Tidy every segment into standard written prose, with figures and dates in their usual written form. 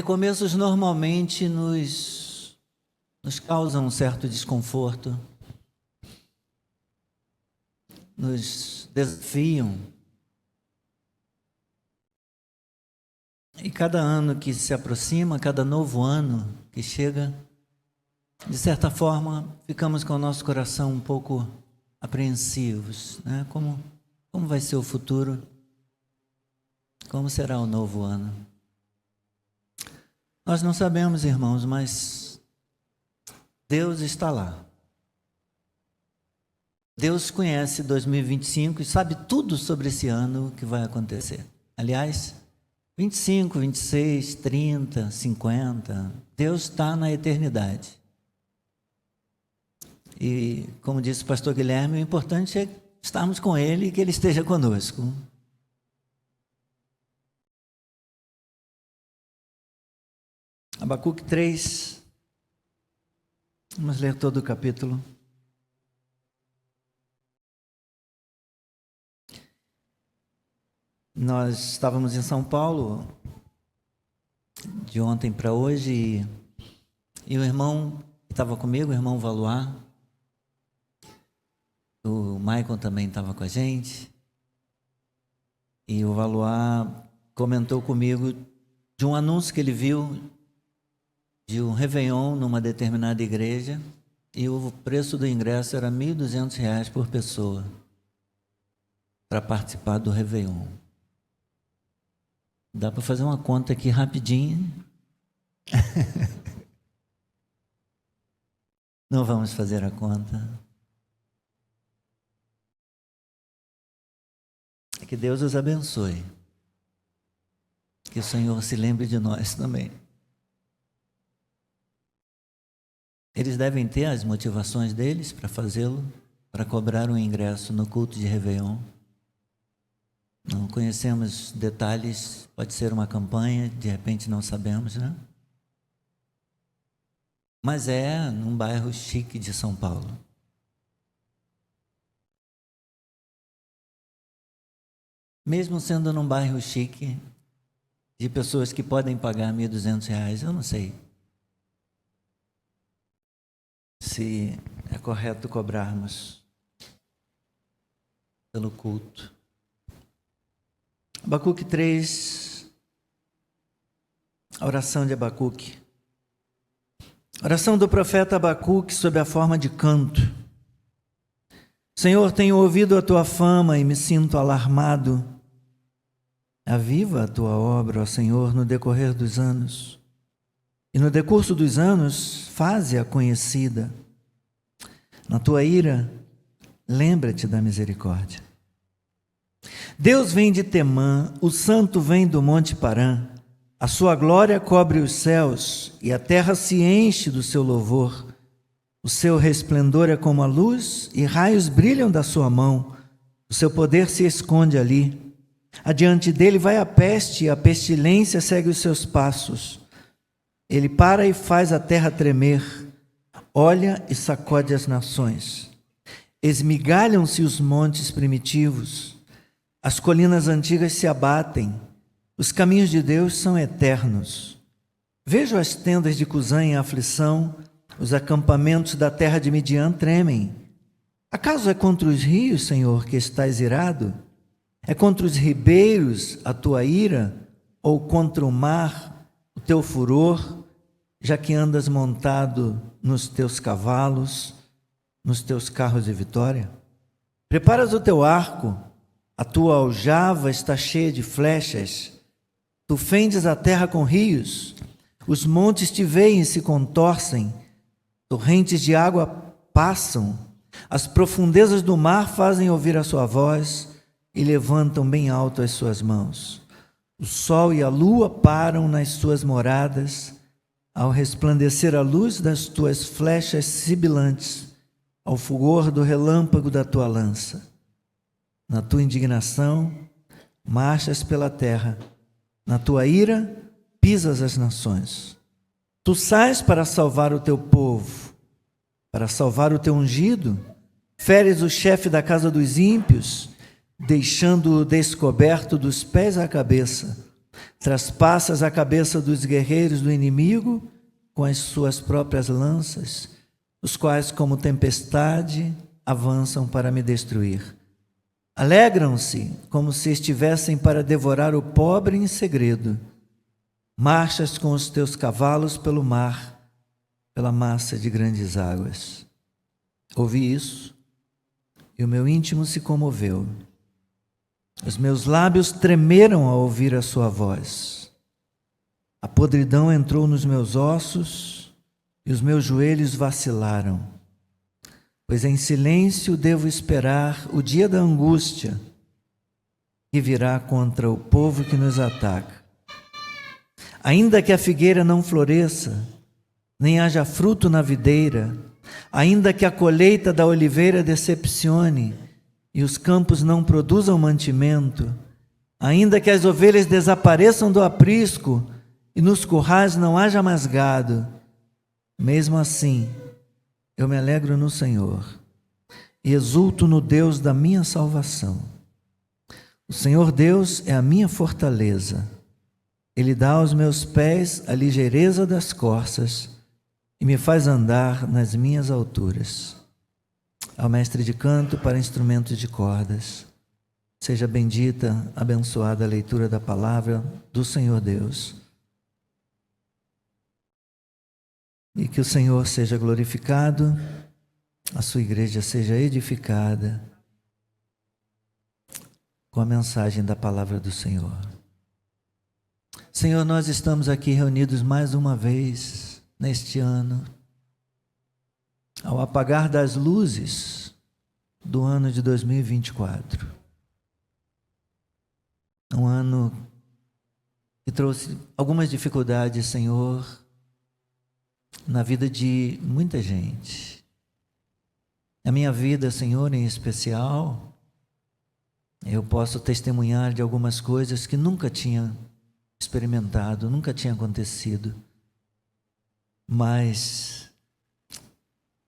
Recomeços normalmente nos causam um certo desconforto, nos desafiam. E cada ano que se aproxima, cada novo ano que chega, de certa forma, ficamos com o nosso coração um pouco apreensivos, né? Como vai ser o futuro? Como será o novo ano? Nós não sabemos, irmãos, mas Deus está lá. Deus conhece 2025 e sabe tudo sobre esse ano que vai acontecer. Aliás, 25, 26, 30, 50, Deus está na eternidade. E, como disse o pastor Guilherme, o importante é estarmos com Ele e que Ele esteja conosco. Abacuque 3, vamos ler todo o capítulo. Nós estávamos em São Paulo, de ontem para hoje, e o irmão que estava comigo, o irmão Valois, o Michael também estava com a gente, e o Valois comentou comigo de um anúncio que ele viu de um Réveillon numa determinada igreja, e o preço do ingresso era R$ 1.200 por pessoa para participar do Réveillon. Dá para fazer uma conta aqui rapidinho. Não vamos fazer a conta. Que Deus os abençoe. Que o Senhor se lembre de nós também. Eles devem ter as motivações deles para fazê-lo, para cobrar um ingresso no culto de Réveillon. Não conhecemos detalhes, pode ser uma campanha, de repente não sabemos, né? Mas é num bairro chique de São Paulo. Mesmo sendo num bairro chique, de pessoas que podem pagar R$ 1.200, eu não sei se é correto cobrarmos pelo culto. Abacuque 3, a oração de Abacuque. Oração do profeta Abacuque sob a forma de canto. Senhor, tenho ouvido a tua fama e me sinto alarmado. Aviva a tua obra, ó Senhor, no decorrer dos anos. E no decurso dos anos, faze-a conhecida. Na tua ira, lembra-te da misericórdia. Deus vem de Temã, o santo vem do monte Parã. A sua glória cobre os céus e a terra se enche do seu louvor. O seu resplendor é como a luz e raios brilham da sua mão. O seu poder se esconde ali. Adiante dele vai a peste e a pestilência segue os seus passos. Ele para e faz a terra tremer, olha e sacode as nações. Esmigalham-se os montes primitivos, as colinas antigas se abatem, os caminhos de Deus são eternos. Vejo as tendas de Cusã em aflição, os acampamentos da terra de Midian tremem. Acaso é contra os rios, Senhor, que estás irado? É contra os ribeiros a tua ira, ou contra o mar o teu furor, já que andas montado nos teus cavalos, nos teus carros de vitória? Preparas o teu arco, a tua aljava está cheia de flechas, tu fendes a terra com rios, os montes te veem e se contorcem, torrentes de água passam, as profundezas do mar fazem ouvir a sua voz e levantam bem alto as suas mãos. O sol e a lua param nas suas moradas, ao resplandecer a luz das tuas flechas sibilantes, ao fulgor do relâmpago da tua lança. Na tua indignação, marchas pela terra, na tua ira, pisas as nações. Tu sais para salvar o teu povo, para salvar o teu ungido, feres o chefe da casa dos ímpios, deixando-o descoberto dos pés à cabeça. Traspassas a cabeça dos guerreiros do inimigo com as suas próprias lanças, os quais, como tempestade, avançam para me destruir. Alegram-se como se estivessem para devorar o pobre em segredo. Marchas com os teus cavalos pelo mar, pela massa de grandes águas. Ouvi isso e o meu íntimo se comoveu. Os meus lábios tremeram ao ouvir a sua voz. A podridão entrou nos meus ossos e os meus joelhos vacilaram. Pois em silêncio devo esperar o dia da angústia que virá contra o povo que nos ataca. Ainda que a figueira não floresça, nem haja fruto na videira, ainda que a colheita da oliveira decepcione e os campos não produzam mantimento, ainda que as ovelhas desapareçam do aprisco e nos currais não haja mais gado, mesmo assim eu me alegro no Senhor e exulto no Deus da minha salvação. O Senhor Deus é a minha fortaleza. Ele dá aos meus pés a ligeireza das corças e me faz andar nas minhas alturas. Ao mestre de canto para instrumentos de cordas, seja bendita, abençoada a leitura da palavra do Senhor Deus. E que o Senhor seja glorificado, a sua igreja seja edificada com a mensagem da palavra do Senhor. Senhor, nós estamos aqui reunidos mais uma vez neste ano, ao apagar das luzes do ano de 2024. Um ano que trouxe algumas dificuldades, Senhor, na vida de muita gente. Na minha vida, Senhor, em especial, eu posso testemunhar de algumas coisas que nunca tinha experimentado, nunca tinha acontecido. Mas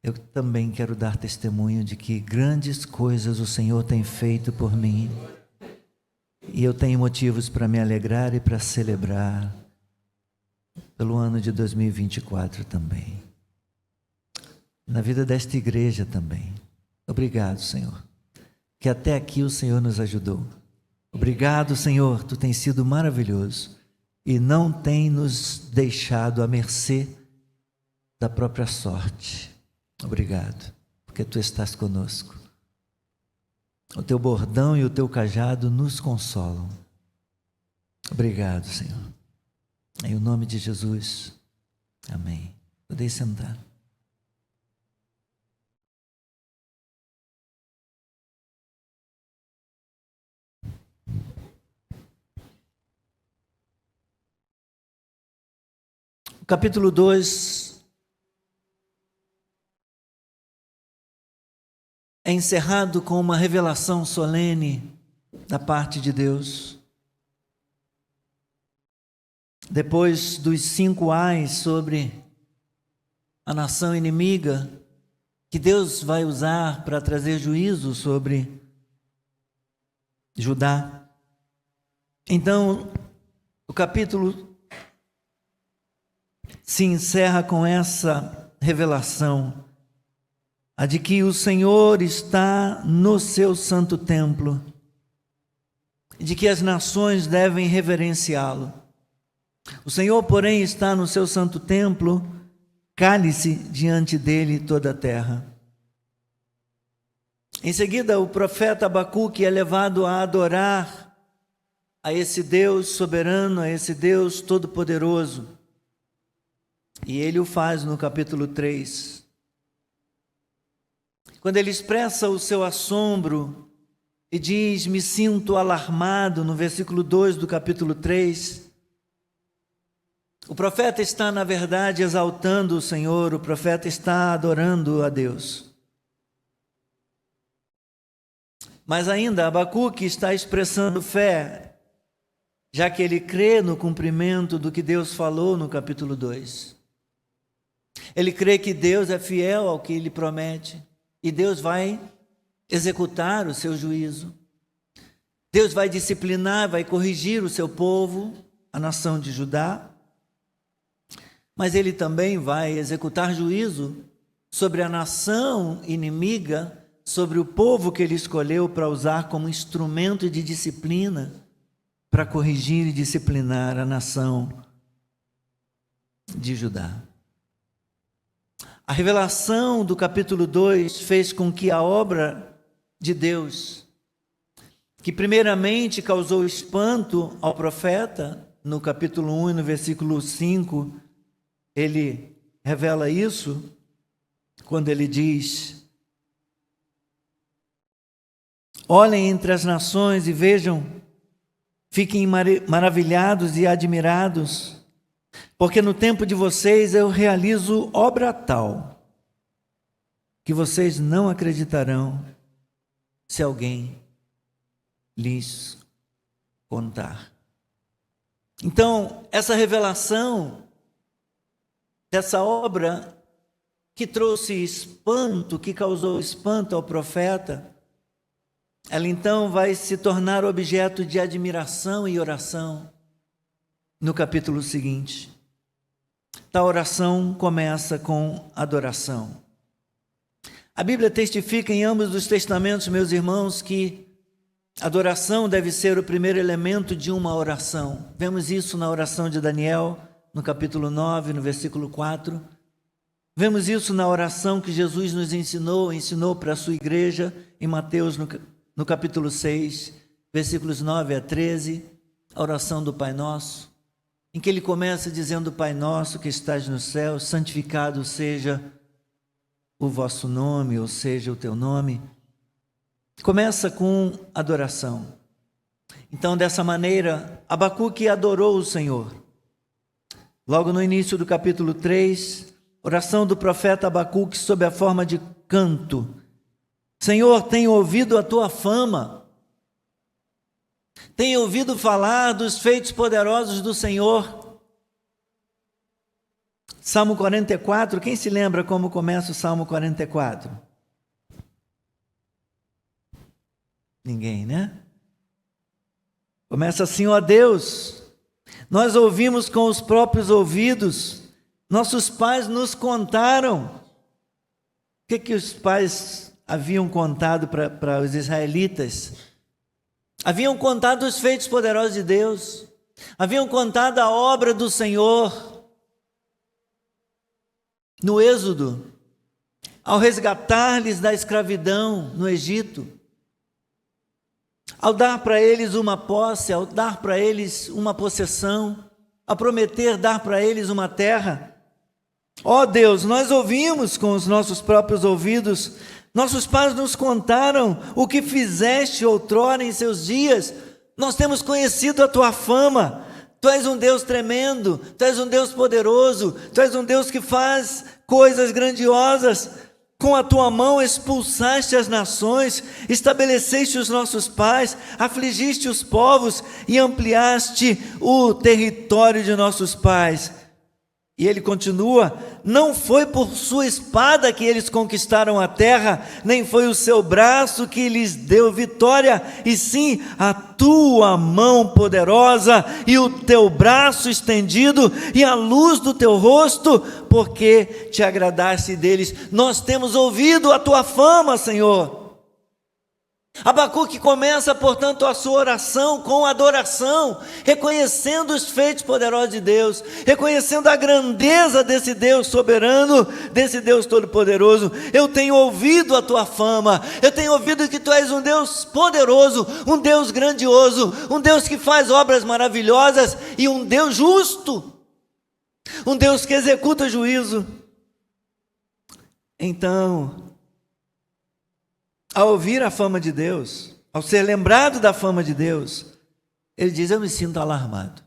eu também quero dar testemunho de que grandes coisas o Senhor tem feito por mim. E eu tenho motivos para me alegrar e para celebrar pelo ano de 2024 também. Na vida desta igreja também. Obrigado, Senhor, que até aqui o Senhor nos ajudou. Obrigado, Senhor, Tu tens sido maravilhoso e não tem nos deixado à mercê da própria sorte. Obrigado, porque Tu estás conosco. O Teu bordão e o Teu cajado nos consolam. Obrigado, Senhor. Em nome de Jesus. Amém. Podeis sentar. O capítulo 2 é encerrado com uma revelação solene da parte de Deus. Depois dos 5 ais sobre a nação inimiga, que Deus vai usar para trazer juízo sobre Judá. Então, o capítulo se encerra com essa revelação, a de que o Senhor está no seu santo templo, e de que as nações devem reverenciá-lo. O Senhor, porém, está no seu santo templo, cale-se diante dele toda a terra. Em seguida, o profeta Abacuque é levado a adorar a esse Deus soberano, a esse Deus todo-poderoso. E ele o faz no capítulo 3. Quando ele expressa o seu assombro e diz, me sinto alarmado, no versículo 2 do capítulo 3, o profeta está, na verdade, exaltando o Senhor, o profeta está adorando a Deus. Mas ainda Abacuque está expressando fé, já que ele crê no cumprimento do que Deus falou no capítulo 2. Ele crê que Deus é fiel ao que ele promete e Deus vai executar o seu juízo. Deus vai disciplinar, vai corrigir o seu povo a nação de Judá, mas ele também vai executar juízo sobre a nação inimiga, sobre o povo que ele escolheu para usar como instrumento de disciplina, para corrigir e disciplinar a nação de Judá. A revelação do capítulo 2 fez com que a obra de Deus, que primeiramente causou espanto ao profeta, no capítulo 1 e no versículo 5, ele revela isso, quando ele diz: olhem entre as nações e vejam, fiquem maravilhados e admirados, porque no tempo de vocês eu realizo obra tal, que vocês não acreditarão se alguém lhes contar. Então, essa revelação dessa obra que trouxe espanto, que causou espanto ao profeta, ela então vai se tornar objeto de admiração e oração no capítulo seguinte. A oração começa com adoração. A Bíblia testifica em ambos os testamentos, meus irmãos, que adoração deve ser o primeiro elemento de uma oração. Vemos isso na oração de Daniel, no capítulo 9, no versículo 4. Vemos isso na oração que Jesus nos ensinou para a sua igreja, em Mateus, no capítulo 6, versículos 9 a 13, a oração do Pai Nosso, em que ele começa dizendo: Pai Nosso que estás no céu, santificado seja o vosso nome, ou seja, o teu nome. Começa com adoração. Então, dessa maneira, Abacuque adorou o Senhor. Logo no início do capítulo 3, oração do profeta Abacuque sob a forma de canto. Senhor, tenho ouvido a tua fama, tenho ouvido falar dos feitos poderosos do Senhor. Salmo 44, quem se lembra como começa o Salmo 44? Ninguém, né? Começa assim: ó Deus, nós ouvimos com os próprios ouvidos, nossos pais nos contaram. O que os pais haviam contado para os israelitas? Haviam contado os feitos poderosos de Deus, haviam contado a obra do Senhor no Êxodo, ao resgatar-lhes da escravidão no Egito, ao dar para eles uma posse, ao dar para eles uma possessão, a prometer dar para eles uma terra. Ó Deus, nós ouvimos com os nossos próprios ouvidos, nossos pais nos contaram o que fizeste outrora em seus dias, nós temos conhecido a tua fama. Tu és um Deus tremendo, Tu és um Deus poderoso, Tu és um Deus que faz coisas grandiosas. Com a tua mão expulsaste as nações, estabeleceste os nossos pais, afligiste os povos e ampliaste o território de nossos pais. E ele continua: não foi por sua espada que eles conquistaram a terra, nem foi o seu braço que lhes deu vitória, e sim a tua mão poderosa e o teu braço estendido e a luz do teu rosto, porque te agradaste deles. Nós temos ouvido a tua fama, Senhor. Abacuque começa, portanto, a sua oração com adoração, reconhecendo os feitos poderosos de Deus, reconhecendo a grandeza desse Deus soberano, desse Deus todo-poderoso. Eu tenho ouvido a tua fama, eu tenho ouvido que tu és um Deus poderoso, um Deus grandioso, um Deus que faz obras maravilhosas e um Deus justo, um Deus que executa juízo. Então, ao ouvir a fama de Deus, ao ser lembrado da fama de Deus, ele diz: eu me sinto alarmado.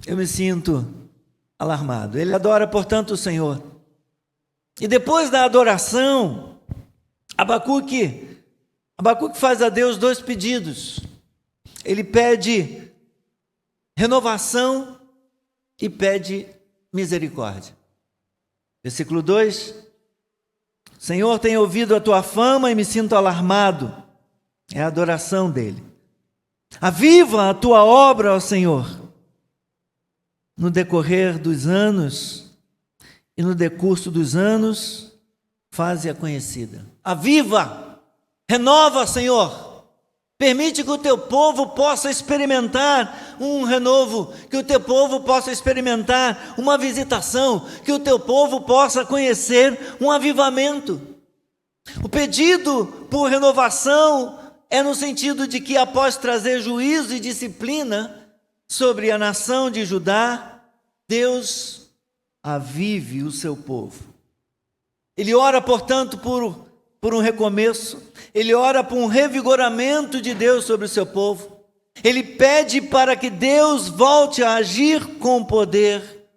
Eu me sinto alarmado. Ele adora, portanto, o Senhor. E depois da adoração, Abacuque faz a Deus dois pedidos. Ele pede renovação e pede misericórdia. Versículo 2: Senhor, tenho ouvido a tua fama e me sinto alarmado. É a adoração dele. Aviva a tua obra, ó Senhor, no decorrer dos anos e no decurso dos anos, faze-a conhecida. Aviva, renova, Senhor. Permite que o teu povo possa experimentar um renovo, que o teu povo possa experimentar uma visitação, que o teu povo possa conhecer um avivamento. O pedido por renovação é no sentido de que, após trazer juízo e disciplina sobre a nação de Judá, Deus avive o seu povo. Ele ora, portanto, por um recomeço. Ele ora por um revigoramento de Deus sobre o seu povo. Ele pede para que Deus volte a agir com poder,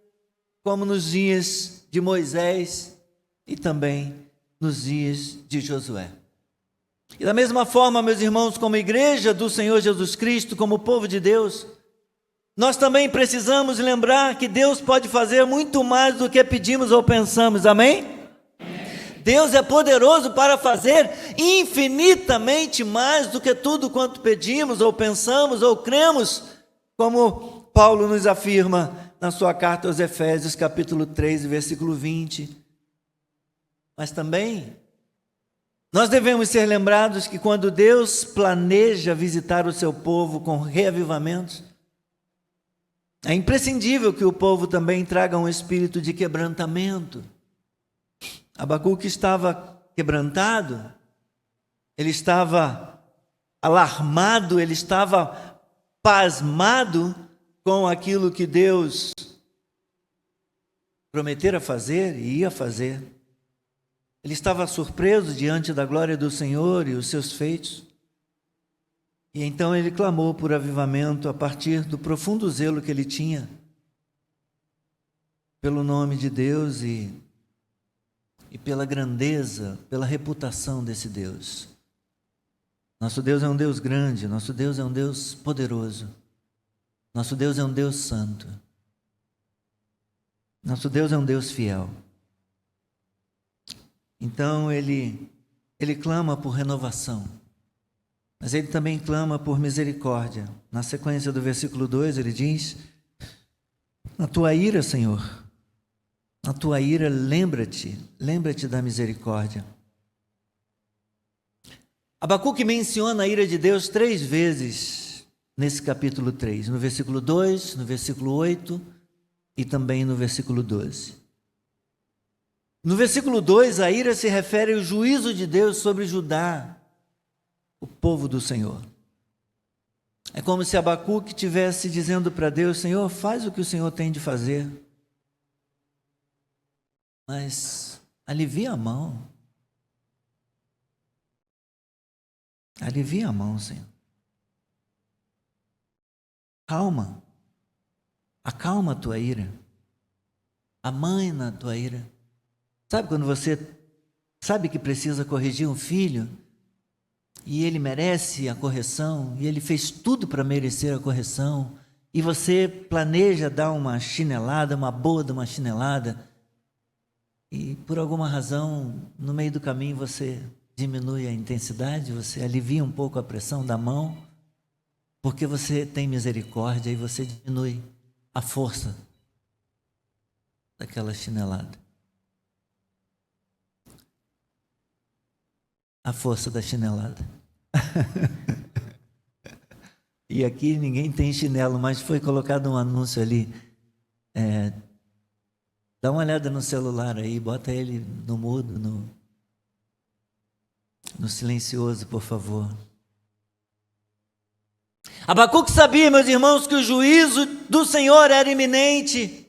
como nos dias de Moisés e também nos dias de Josué. E da mesma forma, meus irmãos, como igreja do Senhor Jesus Cristo, como povo de Deus, nós também precisamos lembrar que Deus pode fazer muito mais do que pedimos ou pensamos, amém? Deus é poderoso para fazer infinitamente mais do que tudo quanto pedimos, ou pensamos, ou cremos, como Paulo nos afirma na sua carta aos Efésios, capítulo 3, versículo 20. Mas também, nós devemos ser lembrados que quando Deus planeja visitar o seu povo com reavivamentos, é imprescindível que o povo também traga um espírito de quebrantamento. Abacuque estava quebrantado, ele estava alarmado, ele estava pasmado com aquilo que Deus prometera fazer e ia fazer. Ele estava surpreso diante da glória do Senhor e os seus feitos. E então ele clamou por avivamento a partir do profundo zelo que ele tinha pelo nome de Deus e pela grandeza, pela reputação desse Deus. Nosso Deus é um Deus grande, nosso Deus é um Deus poderoso, nosso Deus é um Deus santo, nosso Deus é um Deus fiel. Então ele clama por renovação, mas ele também clama por misericórdia. Na sequência do versículo 2 ele diz: na tua ira, Senhor, na tua ira, lembra-te da misericórdia. Abacuque menciona a ira de Deus 3 vezes nesse capítulo 3, no versículo 2, no versículo 8 e também no versículo 12. No versículo 2, a ira se refere ao juízo de Deus sobre Judá, o povo do Senhor. É como se Abacuque estivesse dizendo para Deus: Senhor, faz o que o Senhor tem de fazer, mas alivia a mão. Alivia a mão, Senhor. Calma. Acalma a tua ira. Amaina a tua ira. Sabe quando você sabe que precisa corrigir um filho e ele merece a correção e ele fez tudo para merecer a correção e você planeja dar uma chinelada, uma boa de uma chinelada, e por alguma razão, no meio do caminho, você diminui a intensidade, você alivia um pouco a pressão da mão, porque você tem misericórdia e você diminui a força daquela chinelada. A força da chinelada. E aqui ninguém tem chinelo, mas foi colocado um anúncio ali. Dá uma olhada no celular aí, bota ele no mudo, no silencioso, por favor. Abacuque sabia, meus irmãos, que o juízo do Senhor era iminente.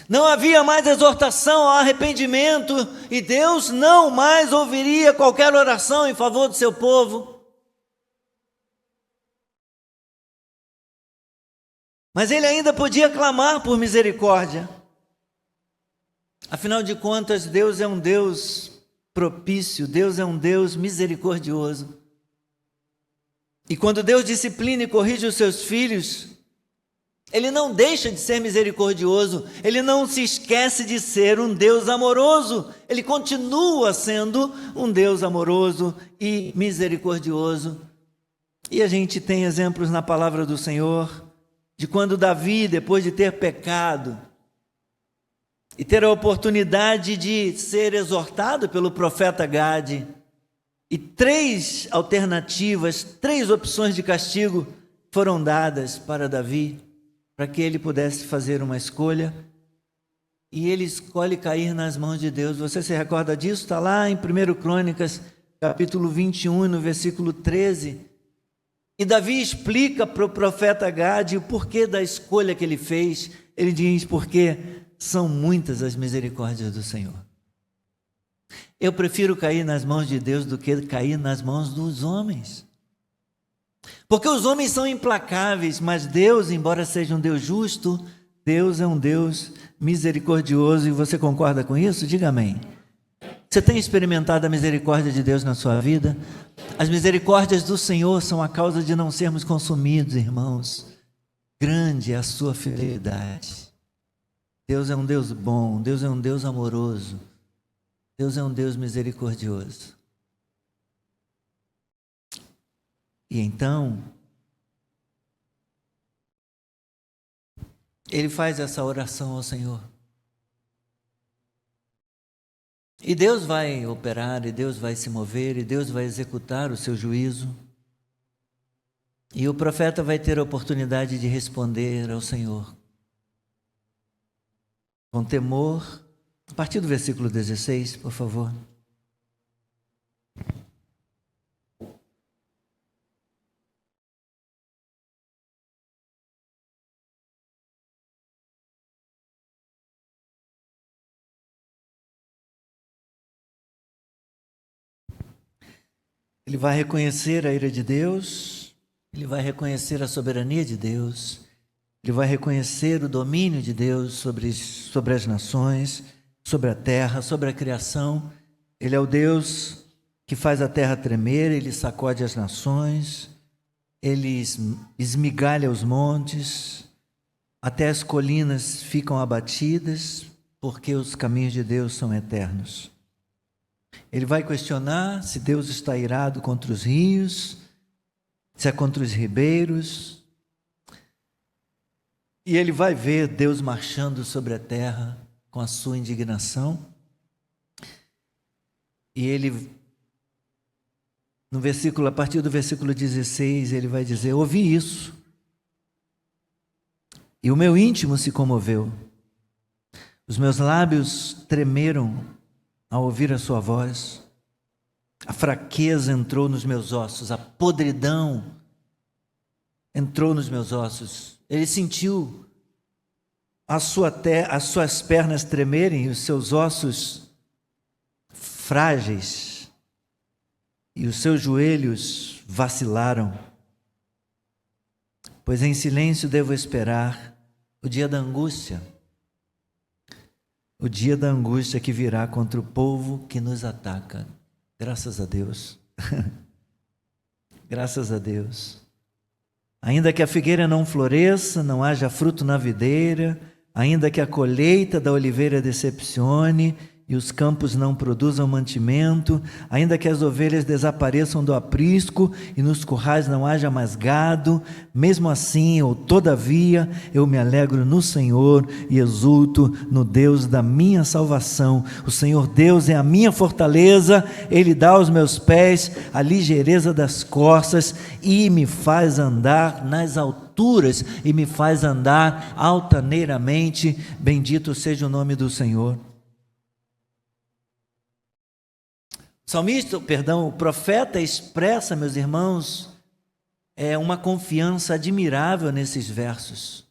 Não havia mais exortação ao arrependimento e Deus não mais ouviria qualquer oração em favor do seu povo. Mas ele ainda podia clamar por misericórdia. Afinal de contas, Deus é um Deus propício, Deus é um Deus misericordioso. E quando Deus disciplina e corrige os seus filhos, Ele não deixa de ser misericordioso, ele não se esquece de ser um Deus amoroso, ele continua sendo um Deus amoroso e misericordioso. E a gente tem exemplos na palavra do Senhor, de quando Davi, depois de ter pecado, e ter a oportunidade de ser exortado pelo profeta Gade, e 3 alternativas, 3 opções de castigo foram dadas para Davi, para que ele pudesse fazer uma escolha, e ele escolhe cair nas mãos de Deus. Você se recorda disso? Está lá em 1 Crônicas, capítulo 21, no versículo 13, e Davi explica para o profeta Gade o porquê da escolha que ele fez. Ele diz: porque são muitas as misericórdias do Senhor. Eu prefiro cair nas mãos de Deus do que cair nas mãos dos homens. Porque os homens são implacáveis, mas Deus, embora seja um Deus justo, Deus é um Deus misericordioso. E você concorda com isso? Diga amém. Você tem experimentado a misericórdia de Deus na sua vida? As misericórdias do Senhor são a causa de não sermos consumidos, irmãos. Grande é a sua fidelidade. Deus é um Deus bom, Deus é um Deus amoroso, Deus é um Deus misericordioso. E então, ele faz essa oração ao Senhor. E Deus vai operar, e Deus vai se mover, e Deus vai executar o seu juízo. E o profeta vai ter a oportunidade de responder ao Senhor com temor. A partir do versículo 16, por favor. Ele vai reconhecer a ira de Deus, ele vai reconhecer a soberania de Deus, ele vai reconhecer o domínio de Deus sobre as nações, sobre a terra, sobre a criação. Ele é o Deus que faz a terra tremer, ele sacode as nações, ele esmigalha os montes, até as colinas ficam abatidas, porque os caminhos de Deus são eternos. Ele vai questionar se Deus está irado contra os rios, se é contra os ribeiros. E ele vai ver Deus marchando sobre a terra com a sua indignação. E ele, a partir do versículo 16, ele vai dizer: ouvi isso, e o meu íntimo se comoveu. Os meus lábios tremeram ao ouvir a sua voz. A fraqueza entrou nos meus ossos, a podridão entrou nos meus ossos. Ele sentiu as suas pernas tremerem, os seus ossos frágeis, e os seus joelhos vacilaram. Pois em silêncio devo esperar o dia da angústia, o dia da angústia que virá contra o povo que nos ataca. Graças a Deus. Graças a Deus. Ainda que a figueira não floresça, não haja fruto na videira, ainda que a colheita da oliveira decepcione e os campos não produzam mantimento, ainda que as ovelhas desapareçam do aprisco e nos currais não haja mais gado, mesmo assim, ou todavia, eu me alegro no Senhor e exulto no Deus da minha salvação. O Senhor Deus é a minha fortaleza, Ele dá aos meus pés a ligeireza das corças e me faz andar nas alturas e me faz andar altaneiramente. Bendito seja o nome do Senhor. O profeta expressa, meus irmãos, uma confiança admirável nesses versos.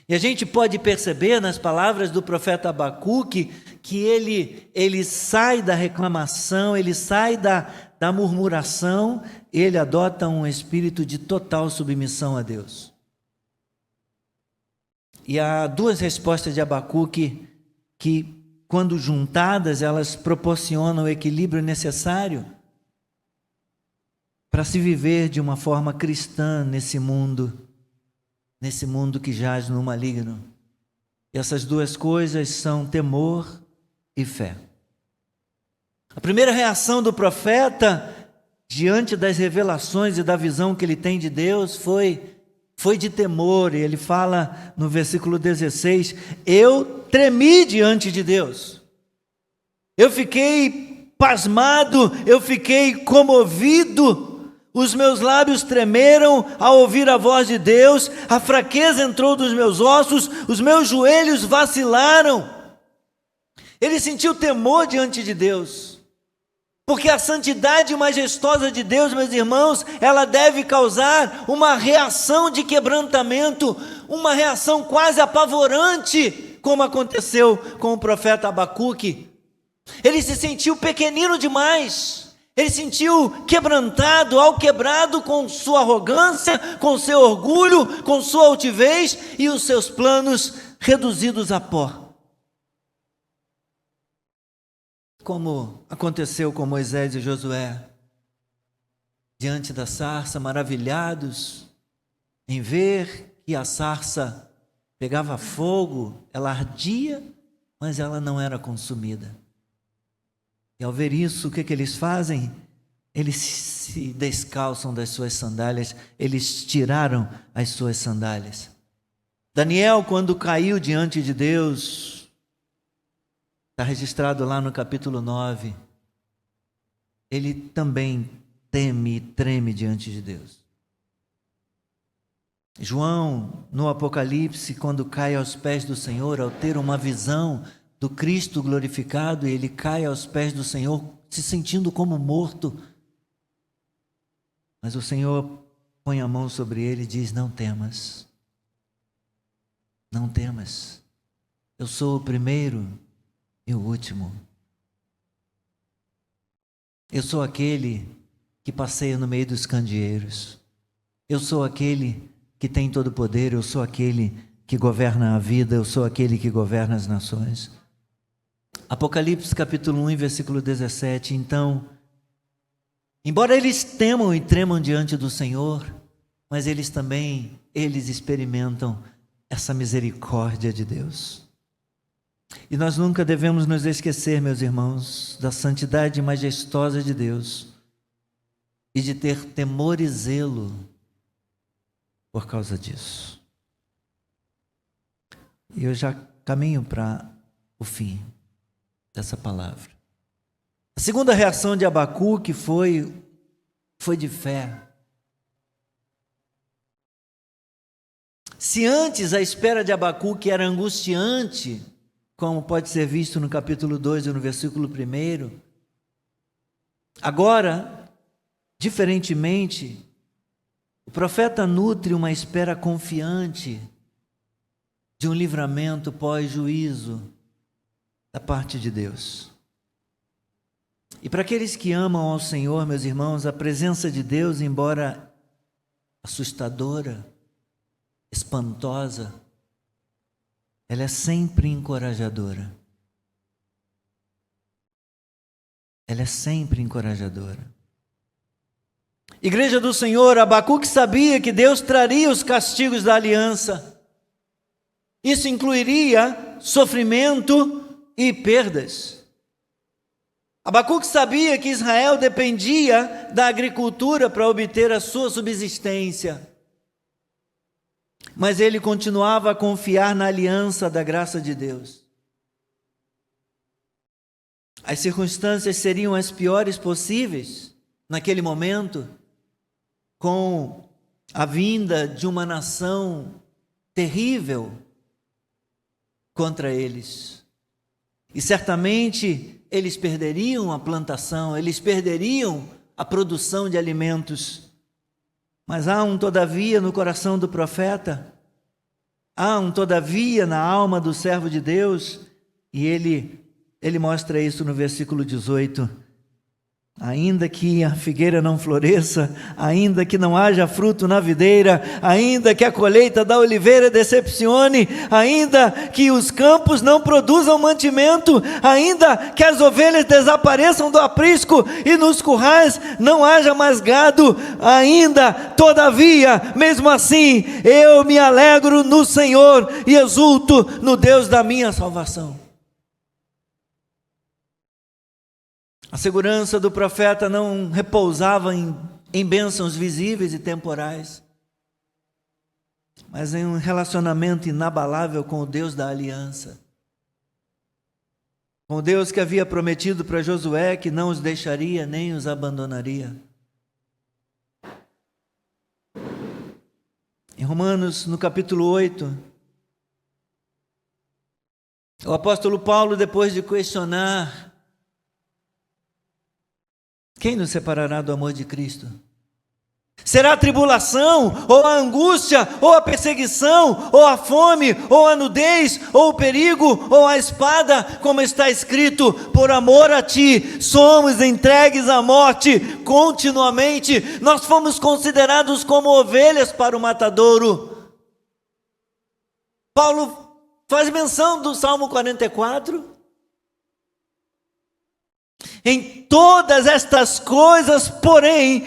E a gente pode perceber nas palavras do profeta Abacuque que ele sai da reclamação, ele sai da murmuração, ele adota um espírito de total submissão a Deus. E há 2 respostas de Abacuque que, quando juntadas, elas proporcionam o equilíbrio necessário para se viver de uma forma cristã nesse mundo nesse mundo que jaz no maligno. E essas duas coisas são temor e fé. A primeira reação do profeta diante das revelações e da visão que ele tem de Deus foi de temor. E ele fala no versículo 16: eu tremi diante de Deus. Eu fiquei pasmado, eu fiquei comovido. Os meus lábios tremeram ao ouvir a voz de Deus, a fraqueza entrou dos meus ossos, os meus joelhos vacilaram. Ele sentiu temor diante de Deus, porque a santidade majestosa de Deus, meus irmãos, ela deve causar uma reação de quebrantamento, uma reação quase apavorante, como aconteceu com o profeta Abacuque. Ele se sentiu pequenino demais. Ele se sentiu quebrantado, alquebrado com sua arrogância, com seu orgulho, com sua altivez e os seus planos reduzidos a pó. Como aconteceu com Moisés e Josué, diante da sarça, maravilhados em ver que a sarça pegava fogo, ela ardia, mas ela não era consumida. E ao ver isso, o que eles fazem? Eles se descalçam das suas sandálias, eles tiraram as suas sandálias. Daniel, quando caiu diante de Deus, está registrado lá no capítulo 9, ele também teme e treme diante de Deus. João, no Apocalipse, quando cai aos pés do Senhor, ao ter uma visão do Cristo glorificado, ele cai aos pés do Senhor, se sentindo como morto. Mas o Senhor põe a mão sobre ele e diz: não temas, não temas, eu sou o primeiro e o último. Eu sou aquele que passeia no meio dos candeeiros. Eu sou aquele que tem todo o poder, eu sou aquele que governa a vida, eu sou aquele que governa as nações. Apocalipse capítulo 1, versículo 17. Então, embora eles temam e tremam diante do Senhor, mas eles experimentam essa misericórdia de Deus. E nós nunca devemos nos esquecer, meus irmãos, da santidade majestosa de Deus e de ter temor e zelo por causa disso. E eu já caminho para o fim dessa palavra. A segunda reação de Abacuque foi de fé. Se antes a espera de Abacuque era angustiante, como pode ser visto no capítulo 2 e no versículo 1, agora, diferentemente, o profeta nutre uma espera confiante de um livramento pós-juízo da parte de Deus. E para aqueles que amam ao Senhor, meus irmãos, a presença de Deus, embora assustadora, espantosa, ela é sempre encorajadora. Ela é sempre encorajadora. Igreja do Senhor, Abacuque sabia que Deus traria os castigos da aliança. Isso incluiria sofrimento e perdas. Abacuque sabia que Israel dependia da agricultura para obter a sua subsistência. Mas ele continuava a confiar na aliança da graça de Deus. As circunstâncias seriam as piores possíveis naquele momento, com a vinda de uma nação terrível contra eles. E certamente eles perderiam a plantação, eles perderiam a produção de alimentos. Mas há um todavia no coração do profeta, há um todavia na alma do servo de Deus, e ele mostra isso no versículo 18. Ainda que a figueira não floresça, ainda que não haja fruto na videira, ainda que a colheita da oliveira decepcione, ainda que os campos não produzam mantimento, ainda que as ovelhas desapareçam do aprisco e nos currais não haja mais gado, ainda, todavia, mesmo assim, eu me alegro no Senhor e exulto no Deus da minha salvação. A segurança do profeta não repousava em bênçãos visíveis e temporais, mas em um relacionamento inabalável com o Deus da aliança, com o Deus que havia prometido para Josué que não os deixaria nem os abandonaria. Em Romanos, no capítulo 8, o apóstolo Paulo, depois de questionar: quem nos separará do amor de Cristo? Será a tribulação, ou a angústia, ou a perseguição, ou a fome, ou a nudez, ou o perigo, ou a espada, como está escrito: por amor a ti, somos entregues à morte continuamente, nós fomos considerados como ovelhas para o matadouro. Paulo faz menção do Salmo 44. Em todas estas coisas, porém,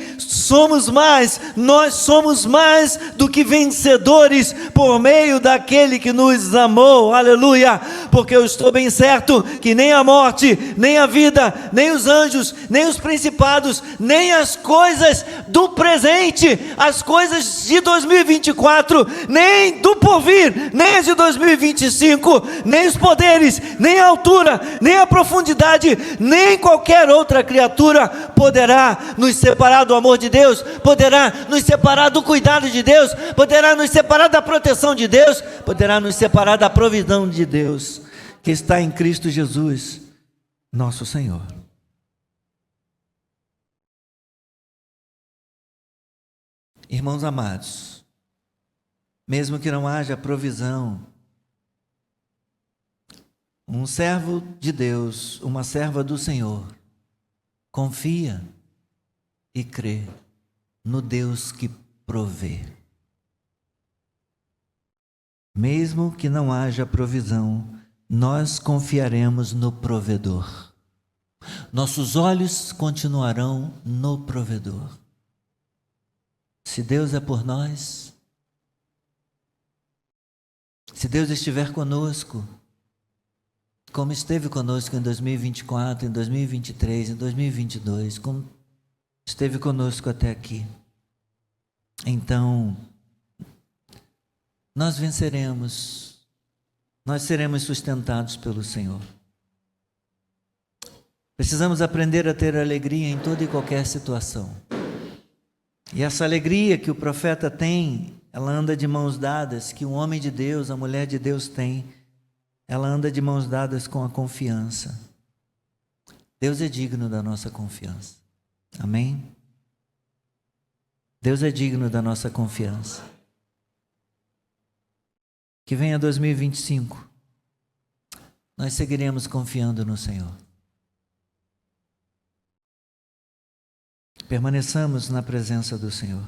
nós somos mais do que vencedores por meio daquele que nos amou, aleluia, porque eu estou bem certo que nem a morte, nem a vida, nem os anjos, nem os principados, nem as coisas do presente, as coisas de 2024, nem do porvir, nem as de 2025, nem os poderes, nem a altura, nem a profundidade, nem qualquer outra criatura poderá nos separar do amor de Deus, poderá nos separar do cuidado de Deus, poderá nos separar da proteção de Deus, poderá nos separar da provisão de Deus, que está em Cristo Jesus, nosso Senhor. Irmãos amados, mesmo que não haja provisão, um servo de Deus, uma serva do Senhor, confia e crê no Deus que provê. Mesmo que não haja provisão, nós confiaremos no provedor. Nossos olhos continuarão no provedor. Se Deus é por nós, se Deus estiver conosco, como esteve conosco em 2024, em 2023, em 2022, como esteve conosco até aqui, então nós venceremos, nós seremos sustentados pelo Senhor. Precisamos aprender a ter alegria em toda e qualquer situação. E essa alegria que o profeta tem, ela anda de mãos dadas, que o homem de Deus, a mulher de Deus tem, ela anda de mãos dadas com a confiança. Deus é digno da nossa confiança. Amém? Deus é digno da nossa confiança. Que venha 2025, nós seguiremos confiando no Senhor. Permaneçamos na presença do Senhor.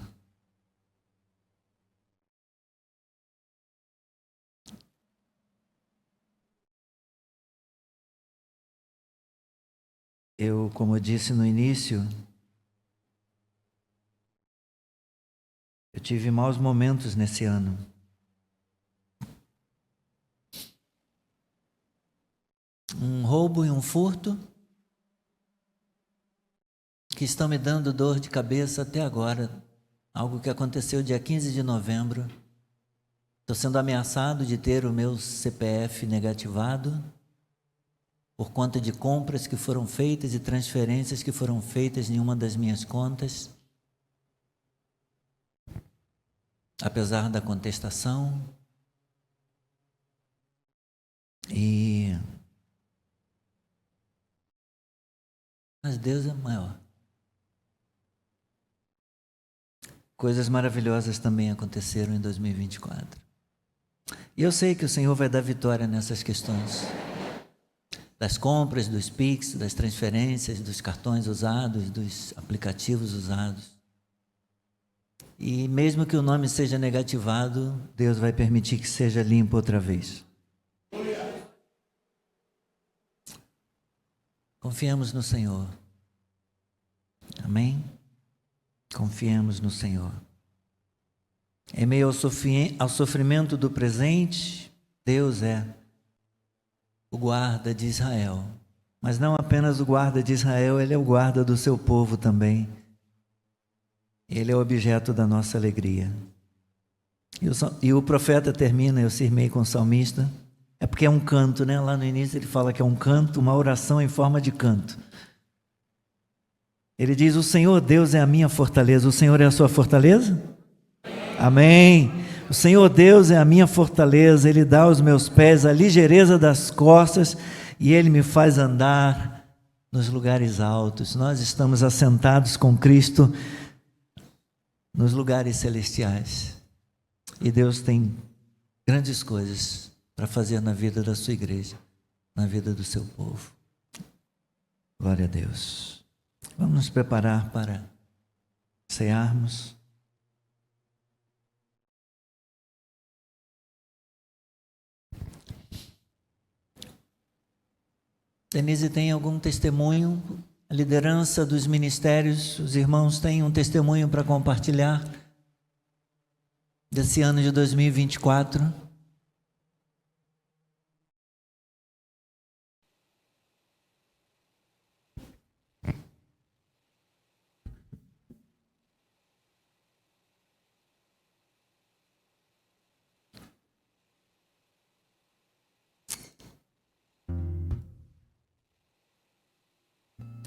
Eu, como eu disse no início, eu tive maus momentos nesse ano. Um roubo e um furto que estão me dando dor de cabeça até agora. Algo que aconteceu dia 15 de novembro. Estou sendo ameaçado de ter o meu CPF negativado por conta de compras que foram feitas e transferências que foram feitas em uma das minhas contas. Apesar da contestação. Mas Deus é maior. Coisas maravilhosas também aconteceram em 2024. E eu sei que o Senhor vai dar vitória nessas questões. das compras, dos Pix, das transferências, dos cartões usados, dos aplicativos usados. E mesmo que o nome seja negativado, Deus vai permitir que seja limpo outra vez. Confiemos no Senhor. Amém? Confiemos no Senhor. Em meio ao sofrimento do presente, Deus é o guarda de Israel. Mas não apenas o guarda de Israel, Ele é o guarda do seu povo também. Ele é o objeto da nossa alegria. E o profeta termina, eu cismei com o salmista, é porque é um canto, né? Lá no início ele fala que é um canto, uma oração em forma de canto. Ele diz: o Senhor Deus é a minha fortaleza. O Senhor é a sua fortaleza? Amém. O Senhor Deus é a minha fortaleza. Ele dá aos meus pés a ligeireza das costas e Ele me faz andar nos lugares altos. Nós estamos assentados com Cristo nos lugares celestiais. E Deus tem grandes coisas para fazer na vida da sua igreja, na vida do seu povo. Glória a Deus. Vamos nos preparar para cearmos. Denise, tem algum testemunho? A liderança dos ministérios, os irmãos têm um testemunho para compartilhar desse ano de 2024?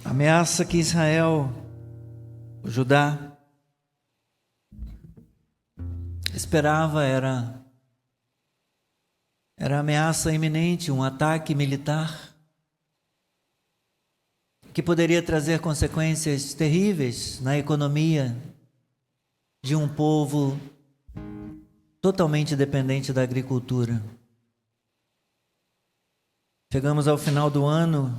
A ameaça que Israel, o Judá, esperava era a ameaça iminente, um ataque militar que poderia trazer consequências terríveis na economia de um povo totalmente dependente da agricultura. Chegamos ao final do ano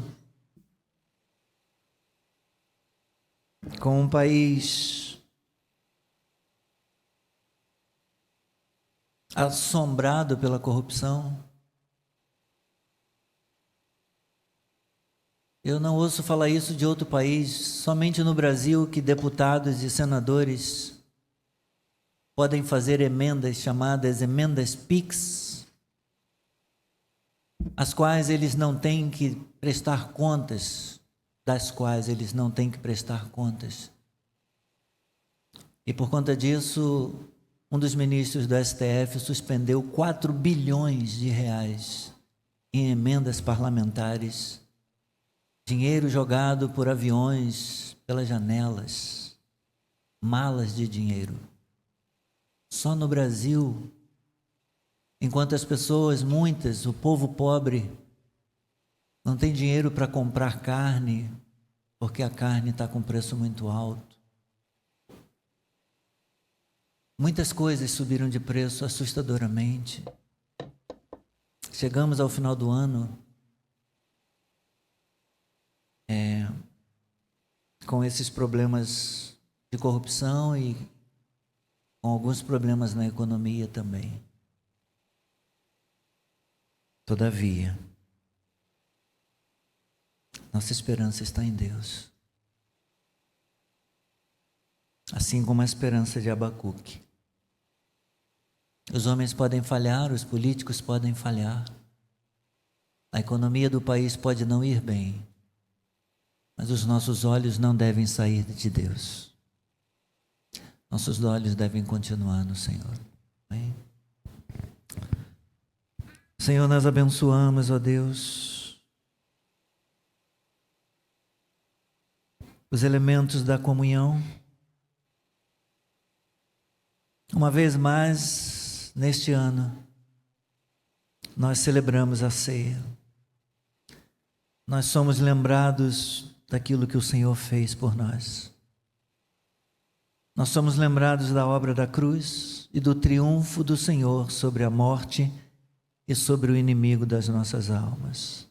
com um país assombrado pela corrupção. Eu não ouço falar isso de outro país, somente no Brasil que deputados e senadores podem fazer emendas chamadas emendas PIX, as quais eles não têm que prestar contas, E por conta disso, um dos ministros do STF suspendeu 4 bilhões de reais em emendas parlamentares, dinheiro jogado por aviões pelas janelas, malas de dinheiro. Só no Brasil, enquanto as pessoas, muitas, o povo pobre, não tem dinheiro para comprar carne, porque a carne está com preço muito alto. Muitas coisas subiram de preço assustadoramente. Chegamos ao final do ano com esses problemas de corrupção e com alguns problemas na economia também. Todavia, nossa esperança está em Deus. Assim como a esperança de Abacuque. Os homens podem falhar, os políticos podem falhar. A economia do país pode não ir bem. Mas os nossos olhos não devem sair de Deus. Nossos olhos devem continuar no Senhor. Amém? Senhor, nós abençoamos, ó Deus, os elementos da comunhão. Uma vez mais, neste ano, nós celebramos a ceia. Nós somos lembrados daquilo que o Senhor fez por nós. Nós somos lembrados da obra da cruz e do triunfo do Senhor sobre a morte e sobre o inimigo das nossas almas.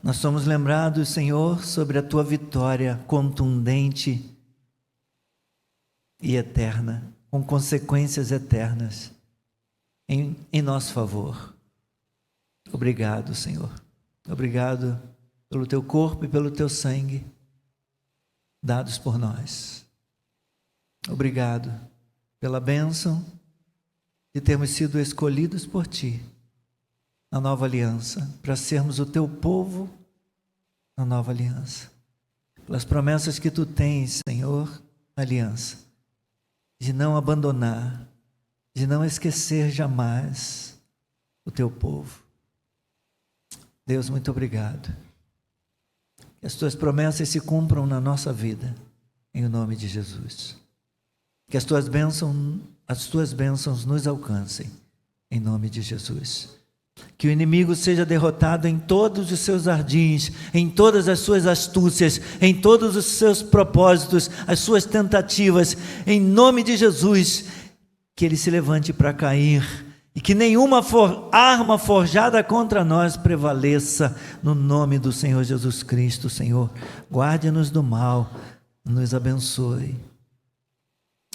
Nós somos lembrados, Senhor, sobre a tua vitória contundente e eterna, com consequências eternas em nosso favor. Obrigado, Senhor. Obrigado pelo teu corpo e pelo teu sangue dados por nós. Obrigado pela bênção de termos sido escolhidos por ti na nova aliança, para sermos o teu povo na nova aliança. Pelas promessas que tu tens, Senhor, na aliança, de não abandonar, de não esquecer jamais o teu povo. Deus, muito obrigado. Que as tuas promessas se cumpram na nossa vida, em nome de Jesus. Que as tuas bênçãos nos alcancem, em nome de Jesus. Que o inimigo seja derrotado em todos os seus ardis, em todas as suas astúcias, em todos os seus propósitos, as suas tentativas, em nome de Jesus. Que ele se levante para cair e que nenhuma arma forjada contra nós prevaleça, no nome do Senhor Jesus Cristo. Senhor, guarde-nos do mal, nos abençoe.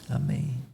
Amém.